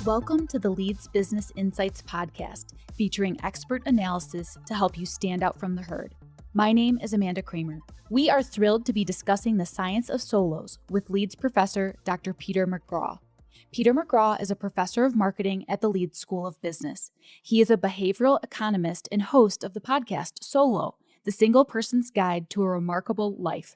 Welcome to the Leads Business Insights podcast, featuring expert analysis to help you stand out from the herd. My name is Amanda Kramer. We are thrilled to be discussing the science of solos with Leads professor Dr. Peter McGraw. Peter McGraw is a professor of marketing at the Leeds School of Business. He is a behavioral economist and host of the podcast Solo, the single person's guide to a remarkable life.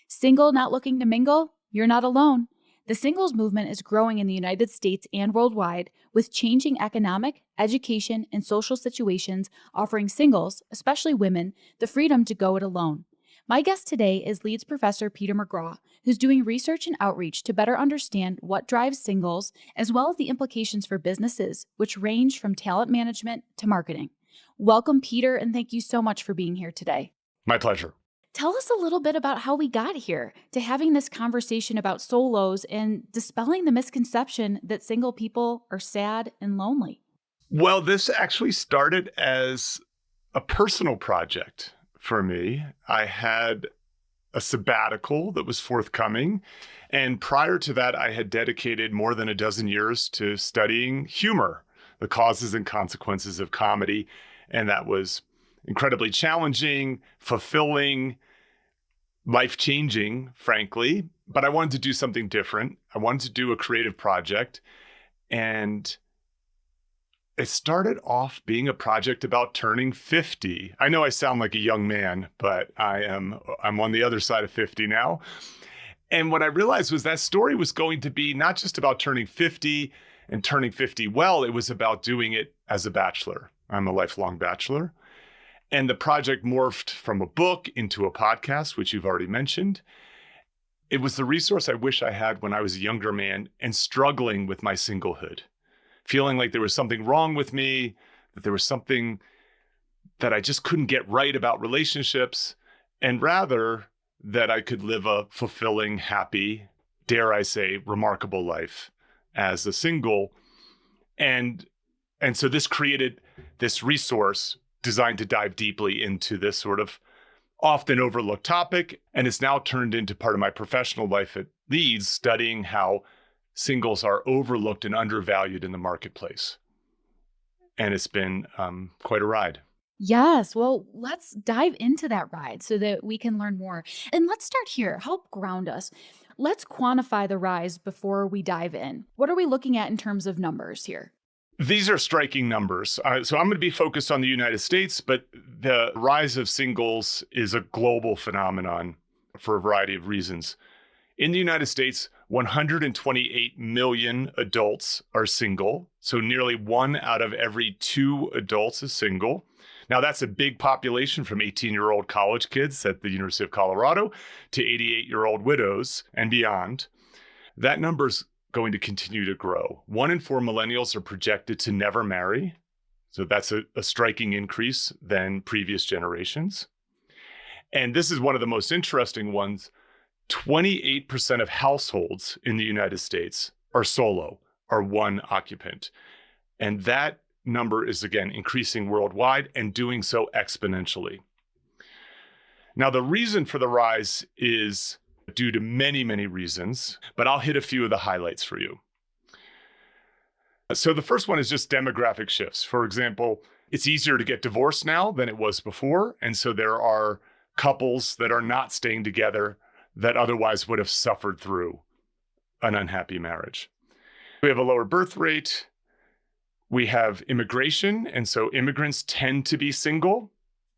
Single, not looking to mingle? You're not alone. The singles movement is growing in the United States and worldwide, with changing economic, education, and social situations offering singles, especially women, the freedom to go it alone. My guest today is Leeds professor Peter McGraw, who's doing research and outreach to better understand what drives singles, as well as the implications for businesses, which range from talent management to marketing. Welcome, Peter, and thank you so much for being here today. My pleasure. Tell us a little bit about how we got here to having this conversation about solos and dispelling the misconception that single people are sad and lonely. Well, this actually started as a personal project for me. I had a sabbatical that was forthcoming. And prior to that, I had dedicated more than a dozen years to studying humor, the causes and consequences of comedy. And that was incredibly challenging, fulfilling, life-changing, frankly. But I wanted to do something different. I wanted to do a creative project. And it started off being a project about turning 50. I know I sound like a young man, but I'm on the other side of 50 now. And what I realized was that story was going to be not just about turning 50 and turning 50 well, it was about doing it as a bachelor. I'm a lifelong bachelor. And the project morphed from a book into a podcast, which you've already mentioned. It was the resource I wish I had when I was a younger man and struggling with my singlehood, feeling like there was something wrong with me, that there was something that I just couldn't get right about relationships, and rather that I could live a fulfilling, happy, dare I say, remarkable life as a single. And so this created this resource designed to dive deeply into this sort of often overlooked topic. And it's now turned into part of my professional life at Leeds, studying how singles are overlooked and undervalued in the marketplace. And it's been quite a ride. Yes, well, let's dive into that ride so that we can learn more. And let's start here. Help ground us. Let's quantify the rise before we dive in. What are we looking at in terms of numbers here? These are striking numbers. So I'm going to be focused on the United States, but the rise of singles is a global phenomenon for a variety of reasons. In the United States, 128 million adults are single. So nearly 1 out of every 2 adults is single. Now, that's a big population from 18-year-old college kids at the University of Colorado to 88-year-old widows and beyond. That number's going to continue to grow. 1 in 4 millennials are projected to never marry. So that's a striking increase than previous generations. And this is one of the most interesting ones. 28% of households in the United States are solo, are one occupant. And that number is, again, increasing worldwide and doing so exponentially. Now, the reason for the rise is due to many, many reasons, but I'll hit a few of the highlights for you. So the first one is just demographic shifts. For example, it's easier to get divorced now than it was before. And so there are couples that are not staying together that otherwise would have suffered through an unhappy marriage. We have a lower birth rate. We have immigration. And so immigrants tend to be single.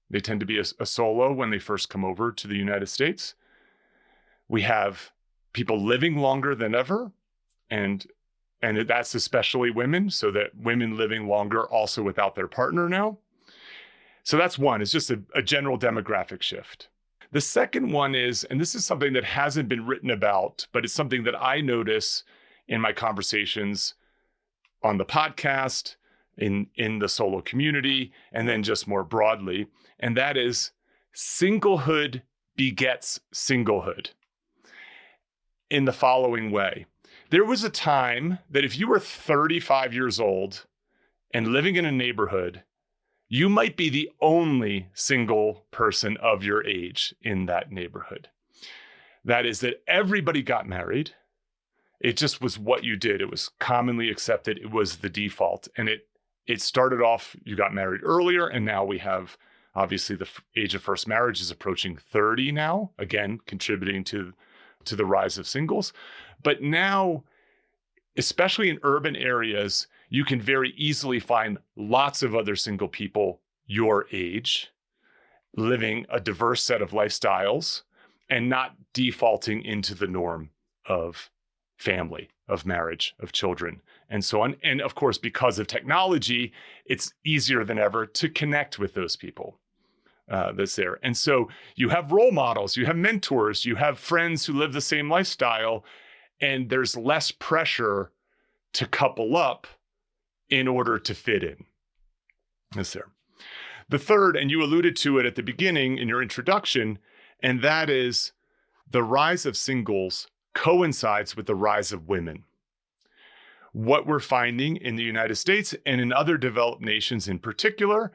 They tend to be a solo when they first come over to the United States. We have people living longer than ever, and that's especially women, so that women living longer also without their partner now. So that's one, it's just a general demographic shift. The second one is, and this is something that hasn't been written about, but it's something that I notice in my conversations on the podcast, in the solo community, and then just more broadly, and that is singlehood begets singlehood. In the following way. There was a time that if you were 35 years old and living in a neighborhood, you might be the only single person of your age in that neighborhood. That is that everybody got married, It just was what you did. It was commonly accepted. It was the default. And it started off, you got married earlier, and now we have, obviously, the age of first marriage is approaching 30 now, again, contributing to the rise of singles. But now, especially in urban areas, you can very easily find lots of other single people your age living a diverse set of lifestyles and not defaulting into the norm of family, of marriage, of children, and so on. And of course, because of technology, it's easier than ever to connect with those people that's there. And so you have role models, you have mentors, you have friends who live the same lifestyle, and there's less pressure to couple up in order to fit in. That's there. The third, and you alluded to it at the beginning in your introduction, and that is the rise of singles coincides with the rise of women. What we're finding in the United States and in other developed nations in particular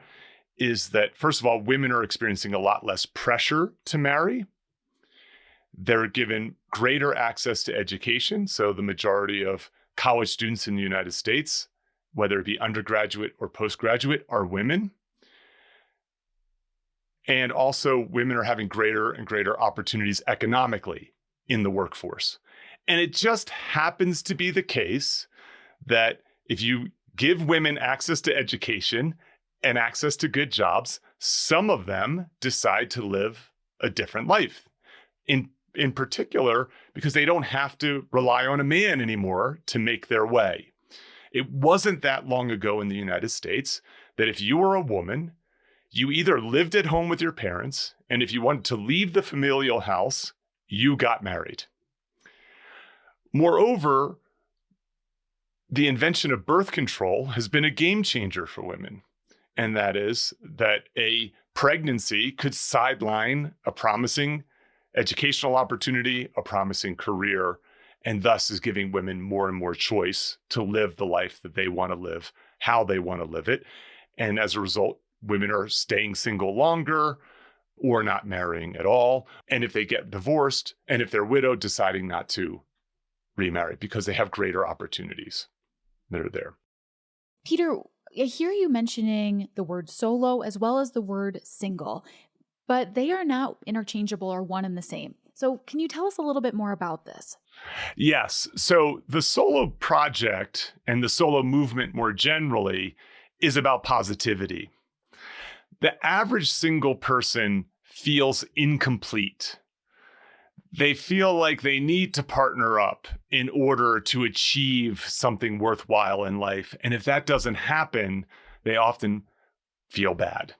is that, first of all, women are experiencing a lot less pressure to marry. They're given greater access to education. So the majority of college students in the United States, whether it be undergraduate or postgraduate, are women. And also women are having greater and greater opportunities economically in the workforce. And it just happens to be the case that if you give women access to education and access to good jobs, some of them decide to live a different life. In particular, because they don't have to rely on a man anymore to make their way. It wasn't that long ago in the United States that if you were a woman, you either lived at home with your parents, and if you wanted to leave the familial house, you got married. Moreover, the invention of birth control has been a game changer for women. And that is that a pregnancy could sideline a promising educational opportunity, a promising career, and thus is giving women more and more choice to live the life that they want to live, how they want to live it. And as a result, women are staying single longer or not marrying at all. And if they get divorced, and if they're widowed, deciding not to remarry because they have greater opportunities that are there. Peter, I hear you mentioning the word solo as well as the word single, but they are not interchangeable or one and the same. So can you tell us a little bit more about this? Yes. So the solo project and the solo movement more generally is about positivity. The average single person feels incomplete. They feel like they need to partner up in order to achieve something worthwhile in life. And if that doesn't happen, they often feel bad.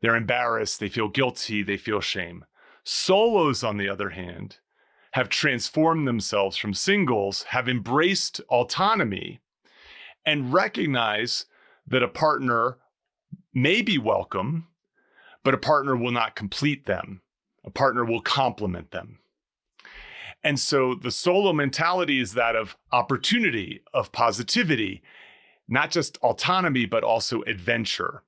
They're embarrassed, they feel guilty, they feel shame. Solos, on the other hand, have transformed themselves from singles, have embraced autonomy, and recognize that a partner may be welcome, but a partner will not complete them. A partner will complement them. And so the solo mentality is that of opportunity, of positivity, not just autonomy, but also adventure.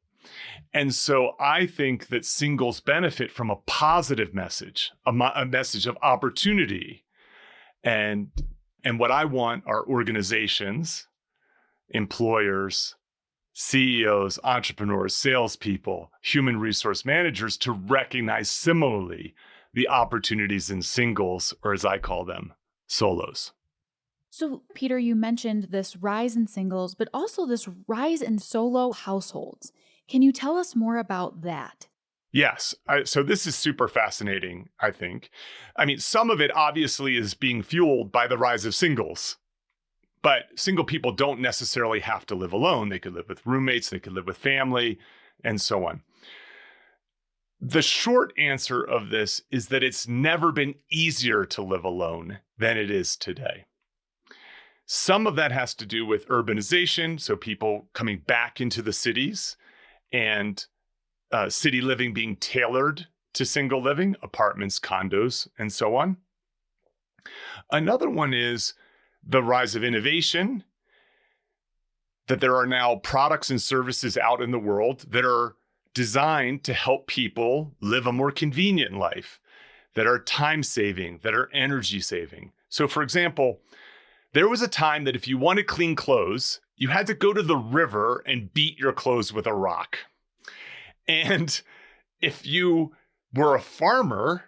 And so I think that singles benefit from a positive message, a message of opportunity. And what I want are organizations, employers, CEOs, entrepreneurs, salespeople, human resource managers to recognize similarly the opportunities in singles, or as I call them, solos. So, Peter, you mentioned this rise in singles, but also this rise in solo households. Can you tell us more about that? Yes. So this is super fascinating, I think. I mean, some of it obviously is being fueled by the rise of singles. But single people don't necessarily have to live alone. They could live with roommates, they could live with family, and so on. The short answer of this is that it's never been easier to live alone than it is today. Some of that has to do with urbanization, so people coming back into the cities and city living being tailored to single living, apartments, condos, and so on. Another one is the rise of innovation, that there are now products and services out in the world that are designed to help people live a more convenient life, that are time saving, that are energy saving. So for example, There was a time that if you wanted clean clothes, you had to go to the river and beat your clothes with a rock. And if you were a farmer,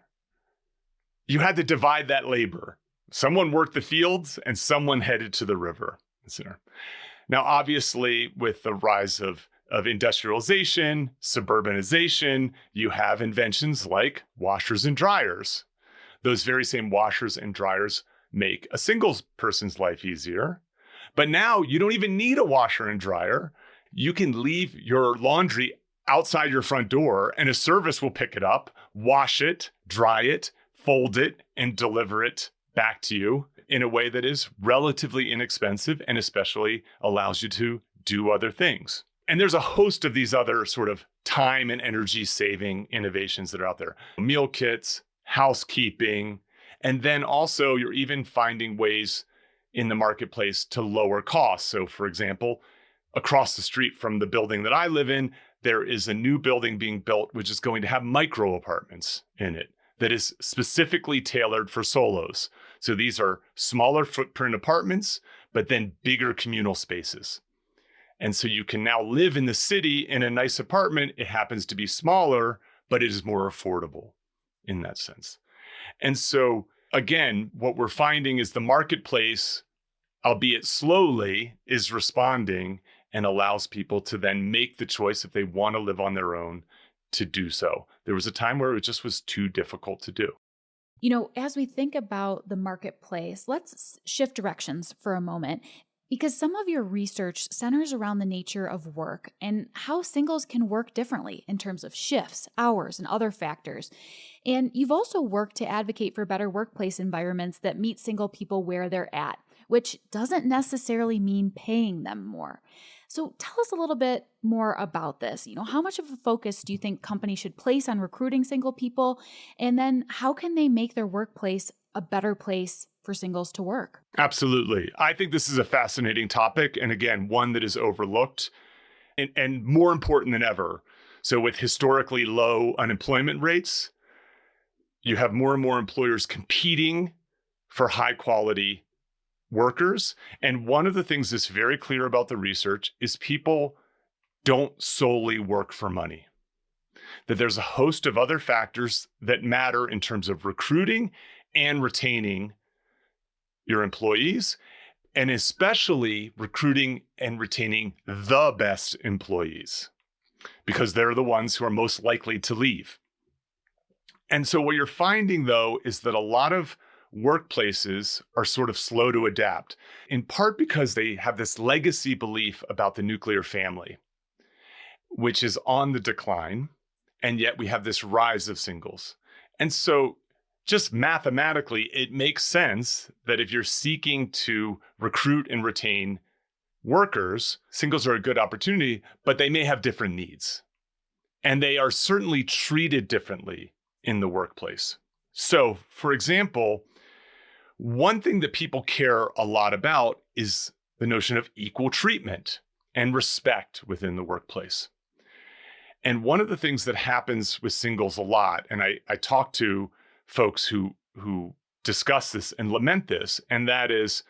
you had to divide that labor. Someone worked the fields and someone headed to the river. Now, obviously, with the rise of industrialization, suburbanization, you have inventions like washers and dryers. Those very same washers and dryers make a single person's life easier. But now you don't even need a washer and dryer. You can leave your laundry outside your front door and a service will pick it up, wash it, dry it, fold it, and deliver it back to you in a way that is relatively inexpensive and especially allows you to do other things. And there's a host of these other sort of time and energy saving innovations that are out there. Meal kits, housekeeping, and then also you're even finding ways in the marketplace to lower costs. So for example, across the street from the building that I live in, there is a new building being built, which is going to have micro apartments in it that is specifically tailored for solos. So these are smaller footprint apartments, but then bigger communal spaces. And so you can now live in the city in a nice apartment. It happens to be smaller, but it is more affordable in that sense. And so again, what we're finding is the marketplace, albeit slowly, is responding and allows people to then make the choice if they want to live on their own to do so. There was a time where it just was too difficult to do. As we think about the marketplace, let's shift directions for a moment, because some of your research centers around the nature of work and how singles can work differently in terms of shifts, hours, and other factors. And you've also worked to advocate for better workplace environments that meet single people where they're at, which doesn't necessarily mean paying them more. So tell us a little bit more about this. How much of a focus do you think companies should place on recruiting single people? And then how can they make their workplace a better place for singles to work? Absolutely. I think this is a fascinating topic. And again, one that is overlooked and more important than ever. So with historically low unemployment rates, you have more and more employers competing for high quality workers. And one of the things that's very clear about the research is people don't solely work for money. That there's a host of other factors that matter in terms of recruiting and retaining your employees, and especially recruiting and retaining the best employees, because they're the ones who are most likely to leave. And so what you're finding, though, is that a lot of workplaces are sort of slow to adapt, in part because they have this legacy belief about the nuclear family, which is on the decline, and yet we have this rise of singles. And so just mathematically, it makes sense that if you're seeking to recruit and retain workers, singles are a good opportunity, but they may have different needs. And they are certainly treated differently in the workplace. So, for example, one thing that people care a lot about is the notion of equal treatment and respect within the workplace. And one of the things that happens with singles a lot, and I talk to folks who discuss this and lament this, and that is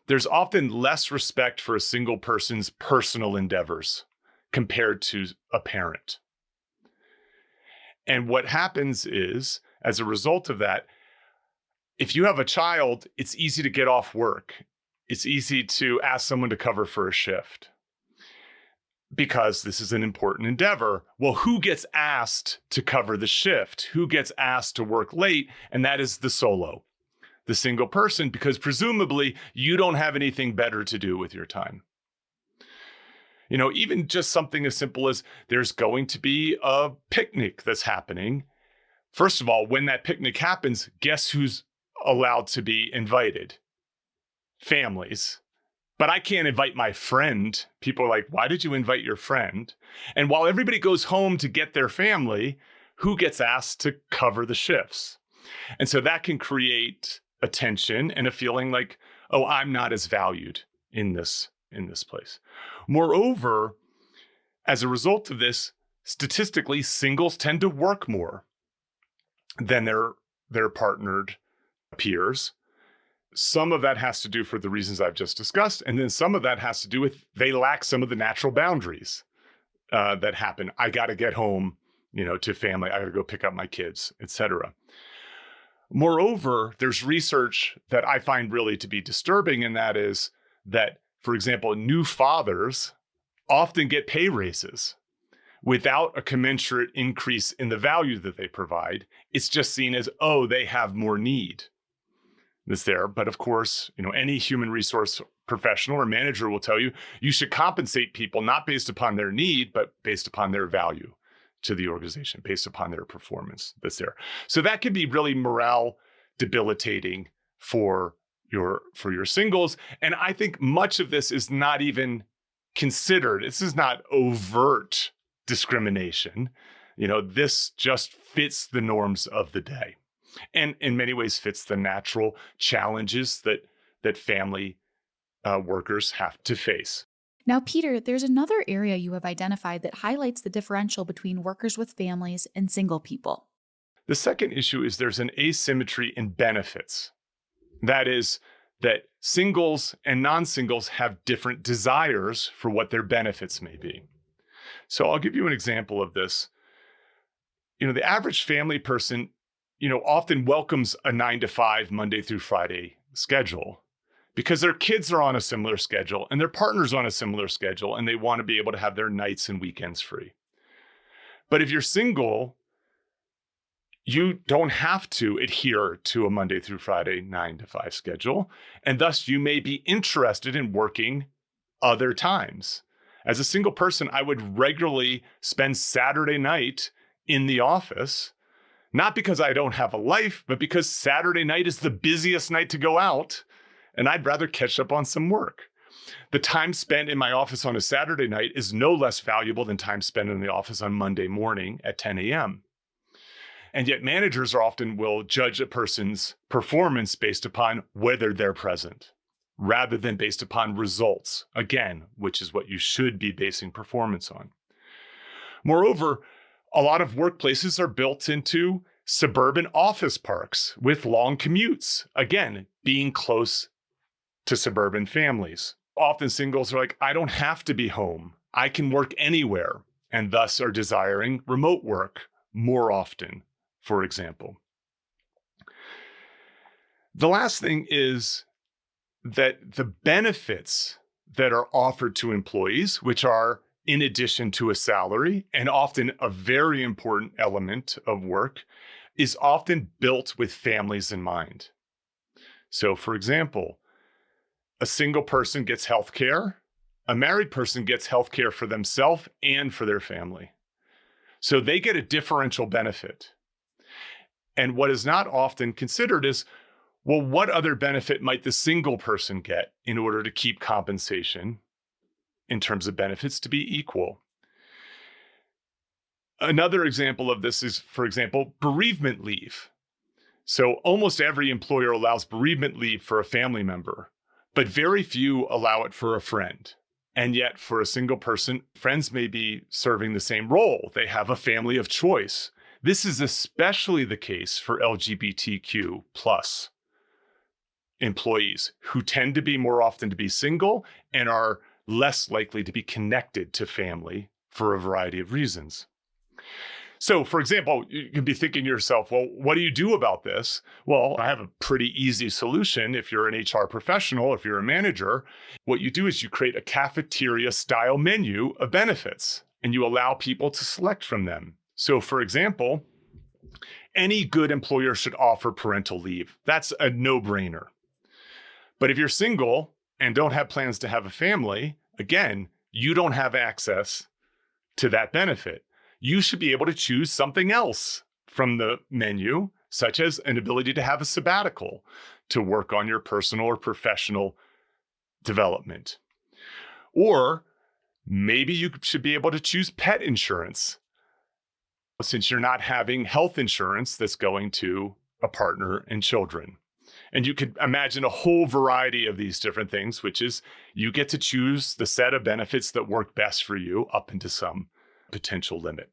there's often less respect for a single person's personal endeavors compared to a parent. And what happens is, as a result of that, if you have a child, it's easy to get off work. It's easy to ask someone to cover for a shift because this is an important endeavor. Well, who gets asked to cover the shift? Who gets asked to work late? And that is the solo, the single person, because presumably you don't have anything better to do with your time. Even just something as simple as there's going to be a picnic that's happening. First of all, when that picnic happens, guess who's allowed to be invited? Families. But I can't invite my friend. People are like, why did you invite your friend? And while everybody goes home to get their family, who gets asked to cover the shifts? And so that can create a tension and a feeling like, oh, I'm not as valued in this place. Moreover, as a result of this, statistically, singles tend to work more than their partnered peers. Some of that has to do for the reasons I've just discussed. And then some of that has to do with they lack some of the natural boundaries that happen. I got to get home, to family. I got to go pick up my kids, etc. Moreover, there's research that I find really to be disturbing, and that is that, for example, new fathers often get pay raises without a commensurate increase in the value that they provide. It's just seen as, oh, they have more need that's there. But of course, any human resource professional or manager will tell you, you should compensate people not based upon their need, but based upon their value to the organization, based upon their performance that's there. So that can be really morale debilitating for your singles. And I think much of this is not even considered. This is not overt discrimination. This just fits the norms of the day, and in many ways fits the natural challenges that family workers have to face. Now, Peter, there's another area you have identified that highlights the differential between workers with families and single people. The second issue is there's an asymmetry in benefits. That is, that singles and non-singles have different desires for what their benefits may be. So I'll give you an example of this. The average family person, often welcomes a 9-to-5 Monday through Friday schedule because their kids are on a similar schedule and their partner's on a similar schedule, and they want to be able to have their nights and weekends free. But if you're single, you don't have to adhere to a Monday through Friday 9-to-5 schedule, and thus you may be interested in working other times. As a single person, I would regularly spend Saturday night in the office, not because I don't have a life, but because Saturday night is the busiest night to go out, and I'd rather catch up on some work. The time spent in my office on a Saturday night is no less valuable than time spent in the office on Monday morning at 10 a.m. And yet managers will judge a person's performance based upon whether they're present, rather than based upon results, again, which is what you should be basing performance on. Moreover, a lot of workplaces are built into suburban office parks with long commutes, again, being close to suburban families. Often singles are like, I don't have to be home. I can work anywhere, and thus are desiring remote work more often, for example. The last thing is that the benefits that are offered to employees, which are in addition to a salary and often a very important element of work, is often built with families in mind. So, for example, a single person gets health care, a married person gets health care for themselves and for their family. So they get a differential benefit. And what is not often considered is, well, what other benefit might the single person get in order to keep compensation in terms of benefits to be equal? Another example of this is, for example, bereavement leave. So almost every employer allows bereavement leave for a family member, but very few allow it for a friend. And yet for a single person, friends may be serving the same role. They have a family of choice. This is especially the case for LGBTQ plus employees, who tend to be more often to be single and are less likely to be connected to family for a variety of reasons. So, for example, you can be thinking to yourself, well, what do you do about this? Well, I have a pretty easy solution. If you're an HR professional, if you're a manager, what you do is you create a cafeteria-style menu of benefits, and you allow people to select from them. So, for example, any good employer should offer parental leave. That's a no-brainer. But if you're single and don't have plans to have a family, again, you don't have access to that benefit. You should be able to choose something else from the menu, such as an ability to have a sabbatical to work on your personal or professional development. Or maybe you should be able to choose pet insurance, since you're not having health insurance that's going to a partner and children. And you could imagine a whole variety of these different things, which is you get to choose the set of benefits that work best for you up into some potential limit.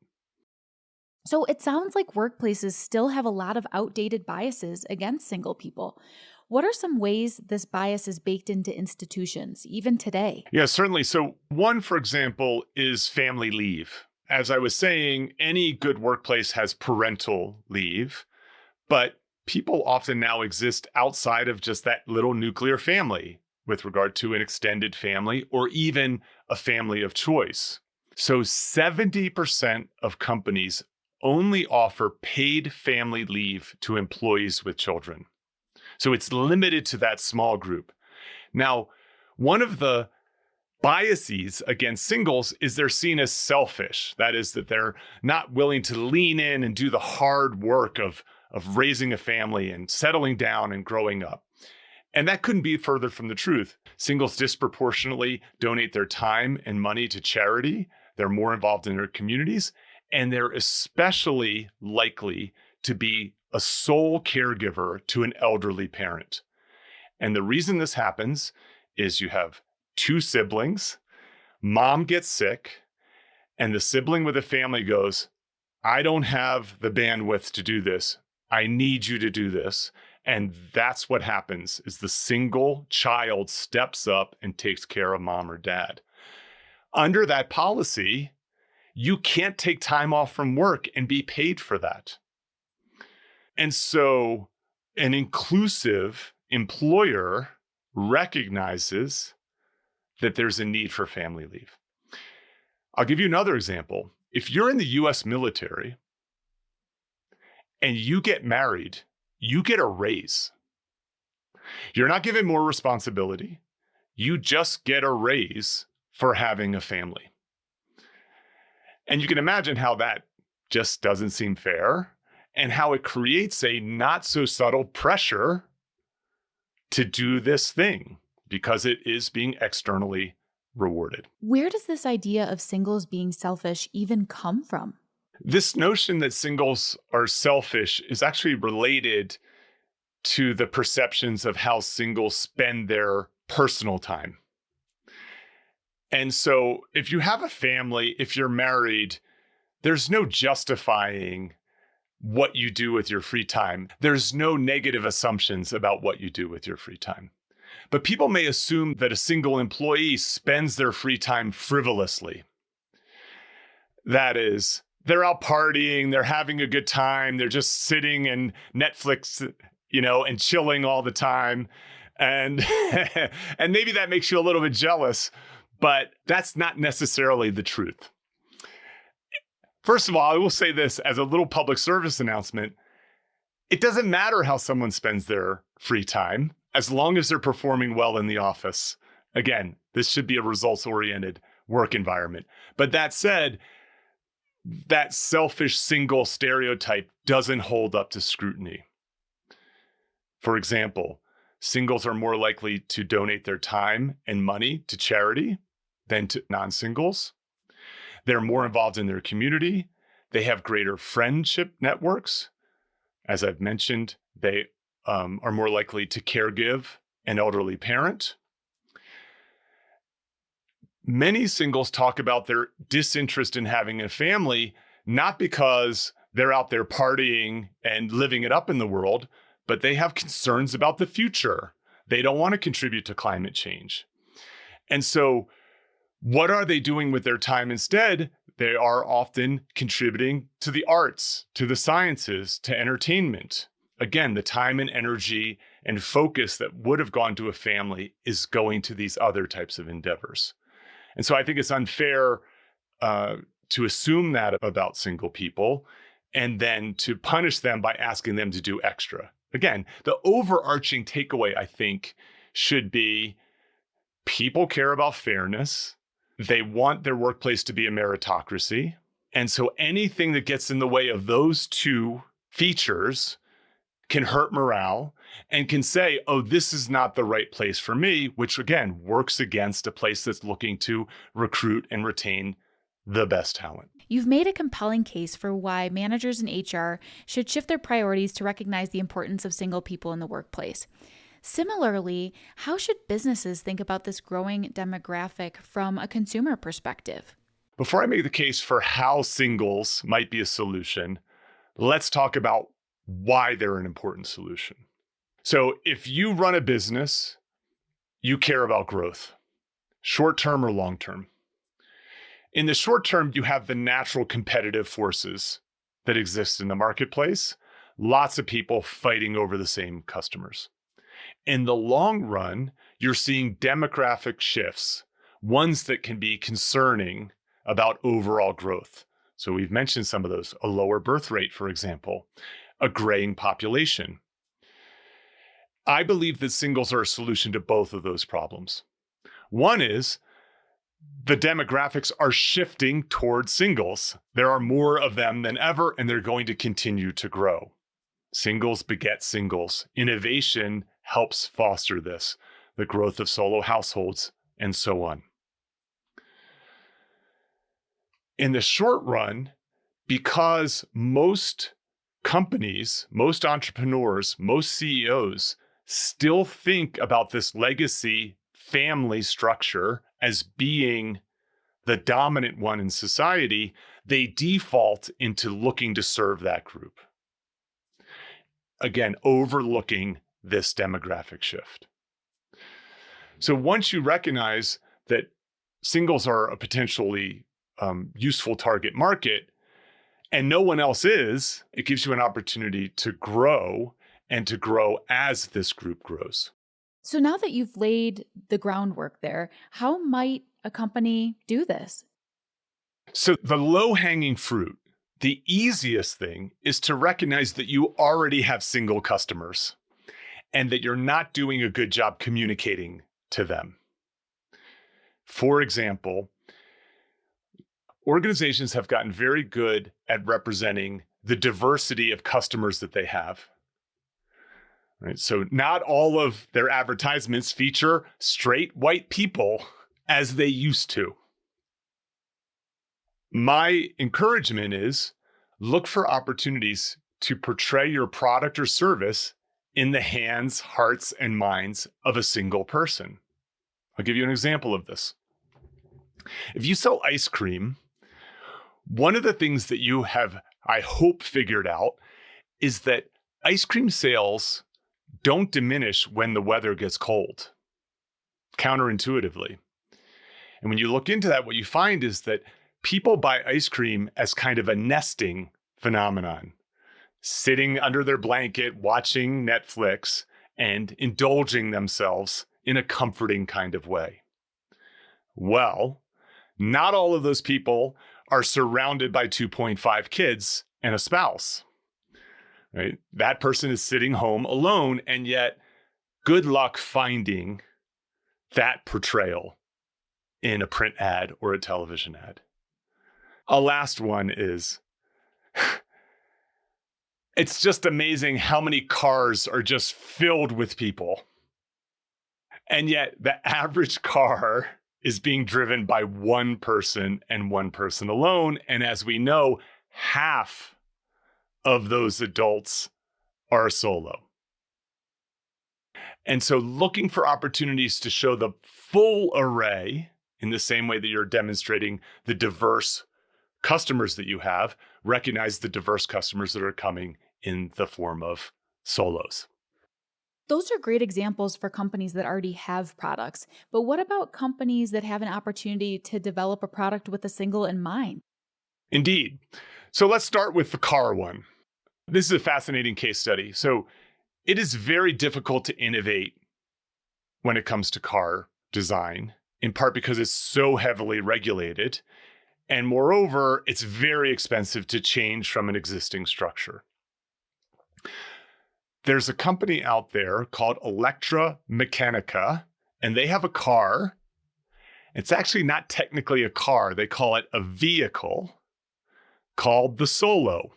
So it sounds like workplaces still have a lot of outdated biases against single people. What are some ways this bias is baked into institutions, even today? Yeah, certainly. So, one, for example, is family leave. As I was saying, any good workplace has parental leave, but people often now exist outside of just that little nuclear family with regard to an extended family or even a family of choice. So 70% of companies only offer paid family leave to employees with children. So it's limited to that small group. Now, one of the biases against singles is they're seen as selfish. That is, that they're not willing to lean in and do the hard work of raising a family and settling down and growing up. And that couldn't be further from the truth. Singles disproportionately donate their time and money to charity. They're more involved in their communities, and they're especially likely to be a sole caregiver to an elderly parent. And the reason this happens is you have two siblings, mom gets sick, and the sibling with a family goes, I don't have the bandwidth to do this. I need you to do this. And that's what happens is the single child steps up and takes care of mom or dad. Under that policy, you can't take time off from work and be paid for that. And so an inclusive employer recognizes that there's a need for family leave. I'll give you another example. If you're in the US military and you get married, you get a raise. You're not given more responsibility. You just get a raise for having a family. And you can imagine how that just doesn't seem fair and how it creates a not so subtle pressure to do this thing because it is being externally rewarded. Where does this idea of singles being selfish even come from? This notion that singles are selfish is actually related to the perceptions of how singles spend their personal time. And so if you have a family, if you're married, there's no justifying what you do with your free time. There's no negative assumptions about what you do with your free time. But people may assume that a single employee spends their free time frivolously. That is, they're out partying, they're having a good time, they're just sitting and Netflix, and chilling all the time. And, and maybe that makes you a little bit jealous, but that's not necessarily the truth. First of all, I will say this as a little public service announcement. It doesn't matter how someone spends their free time as long as they're performing well in the office. Again, this should be a results-oriented work environment. But that said, that selfish single stereotype doesn't hold up to scrutiny. For example, singles are more likely to donate their time and money to charity than to non-singles. They're more involved in their community. They have greater friendship networks. As I've mentioned, they are more likely to caregive an elderly parent. Many singles talk about their disinterest in having a family, not because they're out there partying and living it up in the world, but they have concerns about the future. They don't want to contribute to climate change. And so what are they doing with their time instead? They are often contributing to the arts, to the sciences, to entertainment. Again, the time and energy and focus that would have gone to a family is going to these other types of endeavors. And so I think it's unfair to assume that about single people and then to punish them by asking them to do extra. Again, the overarching takeaway, I think, should be people care about fairness. They want their workplace to be a meritocracy. And so anything that gets in the way of those two features can hurt morale and can say, oh, this is not the right place for me, which again, works against a place that's looking to recruit and retain the best talent. You've made a compelling case for why managers in HR should shift their priorities to recognize the importance of single people in the workplace. Similarly, how should businesses think about this growing demographic from a consumer perspective? Before I make the case for how singles might be a solution, let's talk about why they're an important solution. So if you run a business, you care about growth, short term or long term. In the short term, you have the natural competitive forces that exist in the marketplace, lots of people fighting over the same customers. In the long run, you're seeing demographic shifts, ones that can be concerning about overall growth. So we've mentioned some of those, a lower birth rate, for example, a graying population. I believe that singles are a solution to both of those problems. One is the demographics are shifting towards singles. There are more of them than ever, and they're going to continue to grow. Singles beget singles. Innovation helps foster this, the growth of solo households, and so on. In the short run, because most companies, most entrepreneurs, most CEOs still think about this legacy family structure as being the dominant one in society, they default into looking to serve that group. Again, overlooking this demographic shift. So once you recognize that singles are a potentially useful target market and no one else is, it gives you an opportunity to grow and to grow as this group grows. So now that you've laid the groundwork there, how might a company do this? So the low-hanging fruit, the easiest thing is to recognize that you already have single customers and that you're not doing a good job communicating to them. For example, organizations have gotten very good at representing the diversity of customers that they have. Right? So not all of their advertisements feature straight white people as they used to. My encouragement is look for opportunities to portray your product or service in the hands, hearts, and minds of a single person. I'll give you an example of this. If you sell ice cream, one of the things that you have, I hope, figured out is that ice cream sales don't diminish when the weather gets cold, counterintuitively. And when you look into that, what you find is that people buy ice cream as kind of a nesting phenomenon, sitting under their blanket, watching Netflix, and indulging themselves in a comforting kind of way. Well, not all of those people are surrounded by 2.5 kids and a spouse. Right? That person is sitting home alone, and yet good luck finding that portrayal in a print ad or a television ad. A last one is, it's just amazing how many cars are just filled with people. And yet the average car is being driven by one person and one person alone. And as we know, half of those adults are solo. And so looking for opportunities to show the full array in the same way that you're demonstrating the diverse customers that you have, recognize the diverse customers that are coming in the form of solos. Those are great examples for companies that already have products. But what about companies that have an opportunity to develop a product with a single in mind? Indeed. So let's start with the car one. This is a fascinating case study. So it is very difficult to innovate when it comes to car design, in part because it's so heavily regulated. And moreover, it's very expensive to change from an existing structure. There's a company out there called Electromechanica, and they have a car. It's actually not technically a car. They call it a vehicle called the Solo.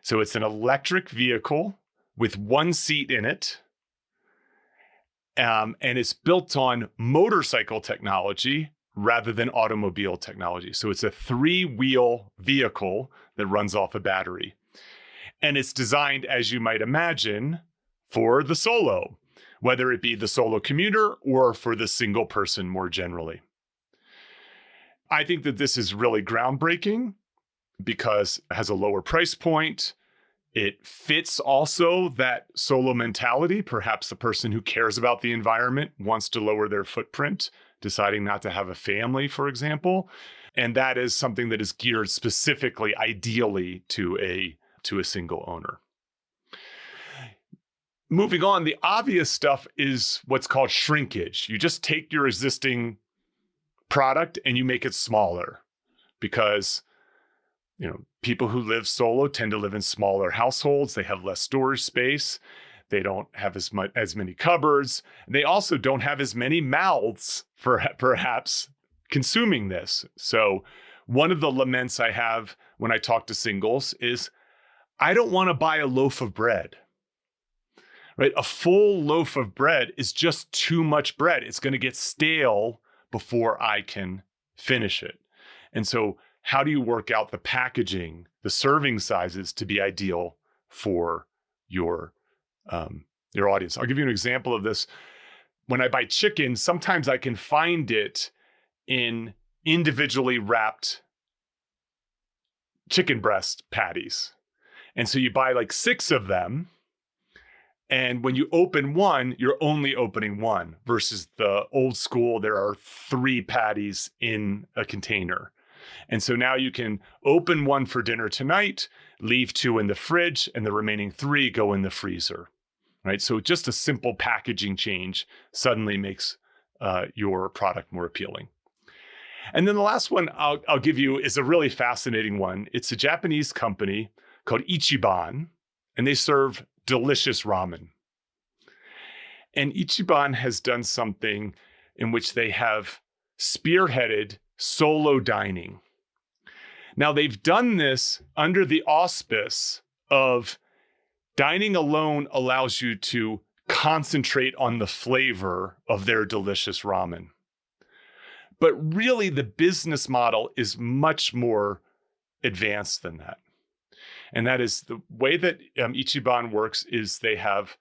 So it's an electric vehicle with one seat in it. And it's built on motorcycle technology rather than automobile technology. So it's a 3-wheel vehicle that runs off a battery. And it's designed, as you might imagine, for the solo, whether it be the solo commuter or for the single person more generally. I think that this is really groundbreaking because it has a lower price point. It fits also that solo mentality. Perhaps the person who cares about the environment wants to lower their footprint, deciding not to have a family, for example. And that is something that is geared specifically, ideally, to a single owner. Moving on, the obvious stuff is what's called shrinkage. You just take your existing product and you make it smaller because people who live solo tend to live in smaller households. They have less storage space. They don't have as many cupboards. They also don't have as many mouths for perhaps consuming this. So one of the laments I have when I talk to singles is, I don't want to buy a loaf of bread. Right? A full loaf of bread is just too much bread. It's going to get stale before I can finish it. And so how do you work out the packaging, the serving sizes to be ideal for your audience? I'll give you an example of this. When I buy chicken, sometimes I can find it in individually wrapped chicken breast patties. And so you buy like 6 of them. And when you open one, you're only opening one versus the old school, there are 3 patties in a container. And so now you can open one for dinner tonight, leave 2 in the fridge, and the remaining 3 go in the freezer, right? So just a simple packaging change suddenly makes your product more appealing. And then the last one I'll give you is a really fascinating one. It's a Japanese company called Ichiban, and they serve delicious ramen. And Ichiban has done something in which they have spearheaded solo dining. Now, they've done this under the auspice of dining alone allows you to concentrate on the flavor of their delicious ramen. But really, the business model is much more advanced than that. And that is the way that Ichiban works is they have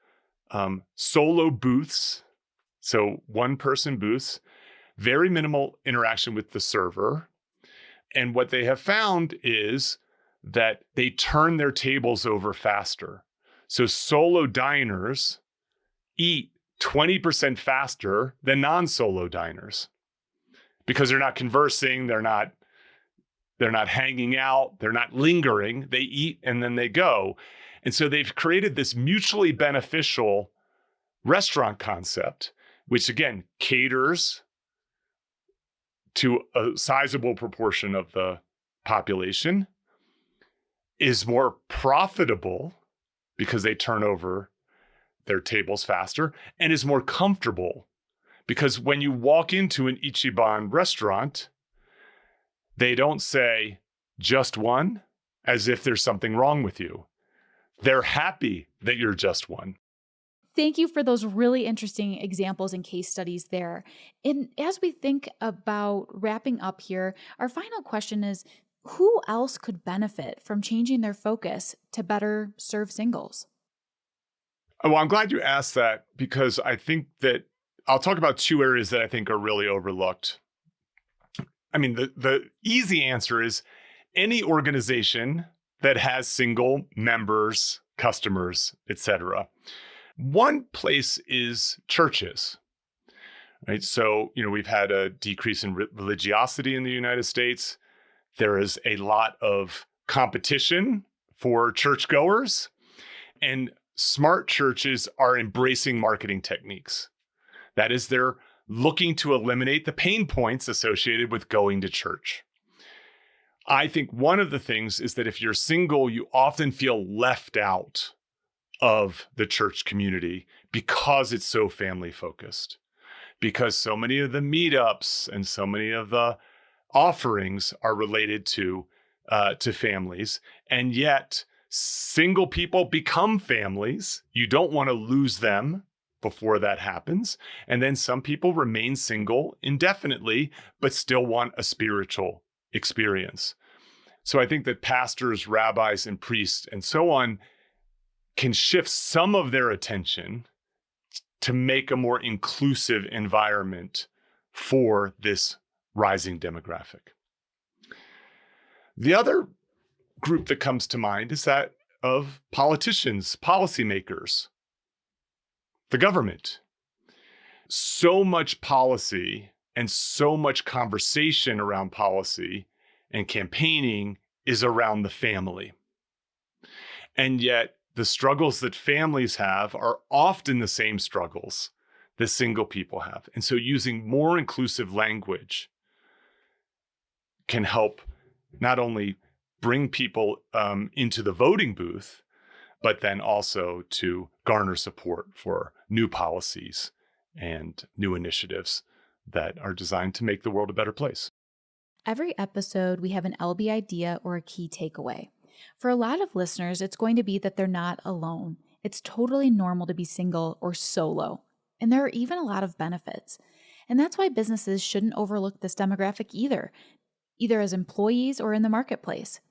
solo booths, so one-person booths, very minimal interaction with the server. And what they have found is that they turn their tables over faster. So solo diners eat 20% faster than non-solo diners because they're not conversing, they're not hanging out, they're not lingering, they eat and then they go. And so they've created this mutually beneficial restaurant concept, which again caters to a sizable proportion of the population, is more profitable because they turn over their tables faster, and is more comfortable because when you walk into an Ichiban restaurant, they don't say just one as if there's something wrong with you. They're happy that you're just one. Thank you for those really interesting examples and case studies there. And as we think about wrapping up here, our final question is, who else could benefit from changing their focus to better serve singles? Well, I'm glad you asked that because I think that I'll talk about 2 areas that I think are really overlooked. I mean, the easy answer is any organization that has single members, customers, etc. One place is churches, right? So, we've had a decrease in religiosity in the United States. There is a lot of competition for churchgoers, and smart churches are embracing marketing techniques. That is, they're looking to eliminate the pain points associated with going to church. I think one of the things is that if you're single, you often feel left out of the church community because it's so family focused, because so many of the meetups and so many of the offerings are related to families, and yet single people become families. You don't want to lose them before that happens. And then some people remain single indefinitely, but still want a spiritual experience. So I think that pastors, rabbis, and priests and so on can shift some of their attention to make a more inclusive environment for this rising demographic. The other group that comes to mind is that of politicians, policymakers, the government. So much policy and so much conversation around policy and campaigning is around the family. And yet the struggles that families have are often the same struggles that single people have. And so using more inclusive language can help not only bring people into the voting booth, but then also to garner support for new policies and new initiatives that are designed to make the world a better place. Every episode, we have an LB idea or a key takeaway. For a lot of listeners, it's going to be that they're not alone. It's totally normal to be single or solo. And there are even a lot of benefits. And that's why businesses shouldn't overlook this demographic either as employees or in the marketplace.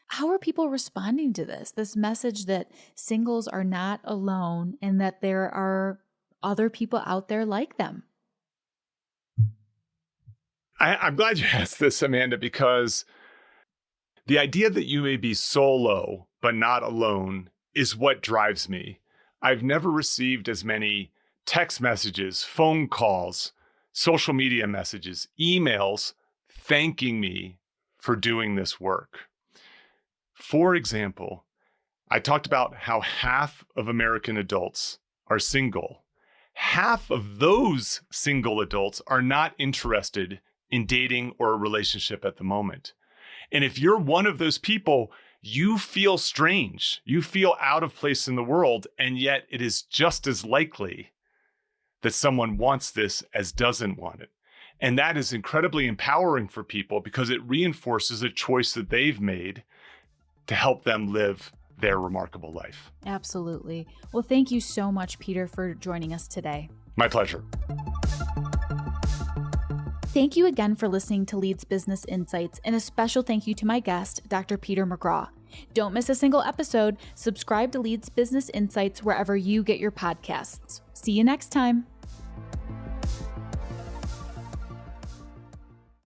How are people responding to this message that singles are not alone and that there are other people out there like them? I'm glad you asked this, Amanda, because the idea that you may be solo but not alone is what drives me. I've never received as many text messages, phone calls, social media messages, emails thanking me for doing this work. For example, I talked about how half of American adults are single. Half of those single adults are not interested in dating or a relationship at the moment. And if you're one of those people, you feel strange. You feel out of place in the world, and yet it is just as likely that someone wants this as doesn't want it. And that is incredibly empowering for people because it reinforces a choice that they've made to help them live their remarkable life. Absolutely. Well, thank you so much, Peter, for joining us today. My pleasure. Thank you again for listening to Leeds Business Insights, and a special thank you to my guest, Dr. Peter McGraw. Don't miss a single episode. Subscribe to Leeds Business Insights wherever you get your podcasts. See you next time.